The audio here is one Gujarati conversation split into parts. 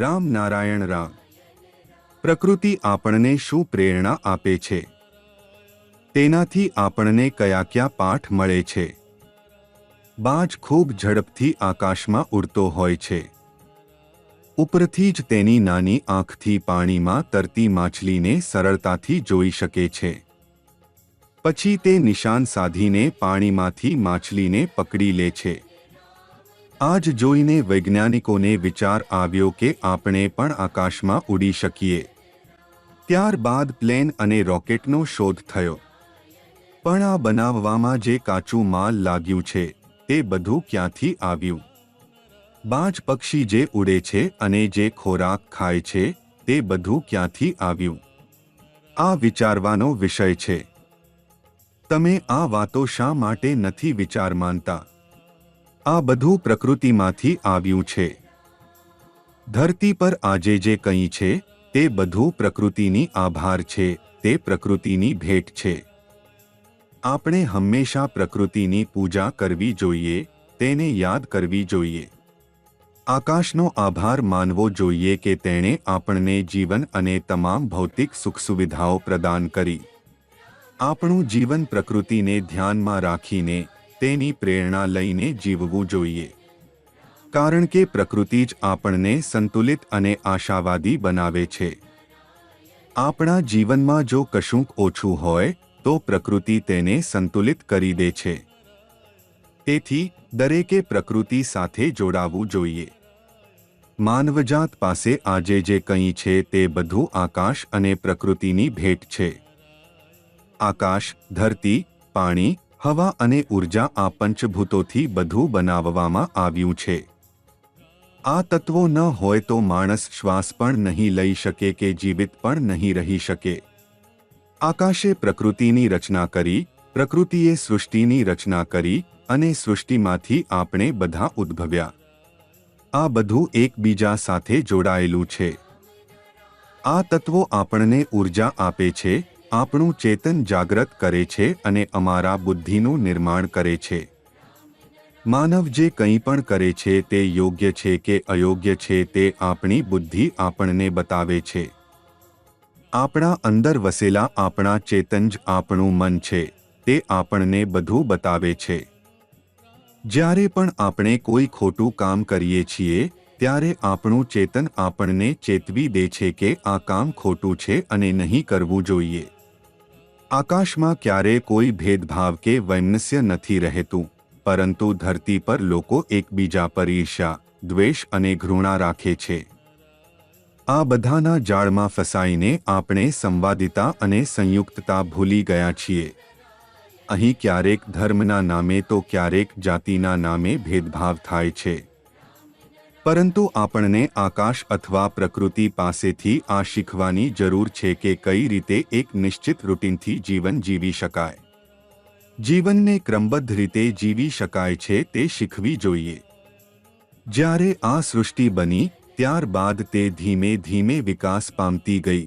રામ નારાયણ રામ। પ્રકૃતિ આપણને શું પ્રેરણા આપે છે? તેનાથી આપણને કયા કયા પાઠ મળે છે? બાજ ખૂબ ઝડપથી આકાશમાં ઉડતો હોય છે। ઉપરથી જ તેની નાની આંખથી પાણીમાં તરતી માછલીને સરળતાથી જોઈ શકે છે। પછી તે નિશાન સાધીને પાણીમાંથી માછલીને પકડી લે છે। આ જ જોઈને વૈજ્ઞાનિકોને વિચાર આવ્યો કે આપણે પણ આકાશમાં ઉડી શકીએ। ત્યારબાદ પ્લેન અને રોકેટનો શોધ થયો। પણ આ બનાવવામાં જે કાચું માલ લાગ્યું છે તે બધું ક્યાંથી આવ્યું? બાજ પક્ષી જે ઉડે છે અને જે ખોરાક ખાય છે તે બધું ક્યાંથી આવ્યું? આ વિચારવાનો વિષય છે। તમે આ વાતો શા માટે નથી વિચાર માનતા? આ બધું પ્રકૃતિમાંથી આવ્યું છે। ધરતી પર આજે જે કંઈ છે તે બધું પ્રકૃતિની આભાર છે, તે પ્રકૃતિની ભેટ છે। આપણે હંમેશા પ્રકૃતિની પૂજા કરવી જોઈએ, તેને યાદ કરવી જોઈએ। આકાશનો આભાર માનવો જોઈએ કે તેણે આપણને જીવન અને તમામ ભૌતિક સુખસુવિધાઓ પ્રદાન કરી। આપણું જીવન પ્રકૃતિને ધ્યાનમાં રાખીને તેની પ્રેરણા લઈને જીવવું જોઈએ। કારણ કે પ્રકૃતિ જ આપણને સંતુલિત અને આશાવાદી બનાવે છે। આપણા જીવનમાં જો કશુંક ઓછું હોય તો પ્રકૃતિ તેને સંતુલિત કરી દે છે। તેથી દરેકે પ્રકૃતિ સાથે જોડાવું જોઈએ। માનવજાત પાસે આજે જે કંઈ છે તે બધું આકાશ અને પ્રકૃતિની ભેટ છે। આકાશ, ધરતી, પાણી, હવા અને ઊર્જા આ પંચભૂતોથી બધું બનાવવામાં આવ્યું છે। આ તત્વો ન હોય તો માણસ શ્વાસ પણ નહીં લઈ શકે કે જીવિત પણ નહીં રહી શકે। આકાશે પ્રકૃતિની રચના કરી, પ્રકૃતિએ સૃષ્ટિની રચના કરી અને સૃષ્ટિમાંથી આપણે બધા ઉદ્ભવ્યા। આ બધું એકબીજા સાથે જોડાયેલું છે। આ તત્વો આપણને ઊર્જા આપે છે, આપણું ચેતન જાગૃત કરે છે અને અમારા બુદ્ધિનું નિર્માણ કરે છે। માનવ જે કંઈ પણ કરે છે તે યોગ્ય છે કે અયોગ્ય છે તે આપણી બુદ્ધિ આપણને બતાવે છે। આપણા અંદર વસેલા આપણા ચેતન જ આપણું મન છે, તે આપણને બધું બતાવે છે। જ્યારે પણ આપણે કોઈ ખોટું કામ કરીએ છીએ ત્યારે આપણું ચેતન આપણને ચેતવી દે છે કે આ કામ ખોટું છે અને નહીં કરવું જોઈએ। આકાશમાં ક્યારે કોઈ ભેદભાવ કે વૈમનસ્ય નથી રહેતું, પરંતુ ધરતી પર લોકો એકબીજા પર ઈર્ષ્યા, દ્વેષ અને ઘૃણા રાખે છે। આ બધાના જાળમાં ફસાઈને આપણે સંવાદિતા અને સંયુક્તતા ભૂલી ગયા છીએ। અહીં ક્યારેક ધર્મના નામે તો ક્યારેક જાતિના નામે ભેદભાવ થાય છે। પરંતુ આપણને આકાશ અથવા પ્રકૃતિ પાસેથી આ શીખવાની જરૂર છે કે કઈ રીતે એક નિશ્ચિત રૂટીનથી જીવન જીવી શકાય। જીવનને ક્રમબદ્ધ રીતે જીવી શકાય છે તે શીખવી જોઈએ। જ્યારે આ સૃષ્ટિ બની ત્યારબાદ તે ધીમે ધીમે વિકાસ પામતી ગઈ।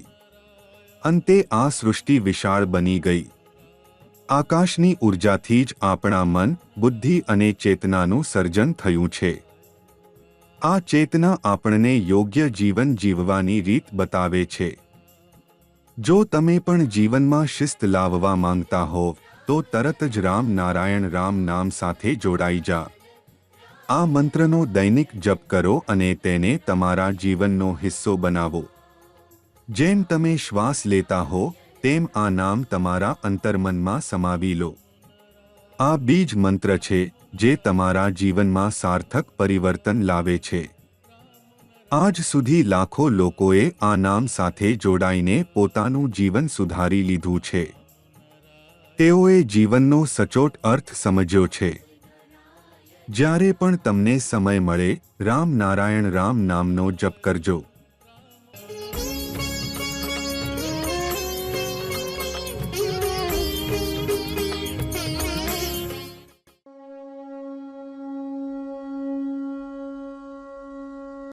અંતે આ સૃષ્ટિ વિશાળ બની ગઈ। આકાશની ઊર્જાથી જ આપણા મન, બુદ્ધિ અને ચેતનાનું સર્જન થયું છે। આ ચેતના આપણને યોગ્ય જીવન જીવવાની રીત બતાવે છે। જો તમે પણ જીવનમાં શિસ્ત લાવવા માંગતા હોવ તો તરત જ રામ નારાયણ રામ નામ સાથે જોડાઈ જા। આ મંત્રનો દૈનિક જપ કરો અને તેને તમારા જીવનનો હિસ્સો બનાવો। જેમ તમે શ્વાસ લેતા હો તેમ આ નામ તમારા અંતર્મનમાં સમાવી લો। આ બીજ મંત્ર છે જે તમારા જીવનમાં સાર્થક પરિવર્તન લાવે છે। આજ સુધી લાખો લોકોએ આ નામ સાથે જોડાઈને પોતાનું જીવન સુધારી લીધું છે। તેઓએ જીવનનો સચોટ અર્થ સમજ્યો છે। જ્યારે પણ તમને સમય મળે રામ નારાયણ રામ નામનો જપ કરજો।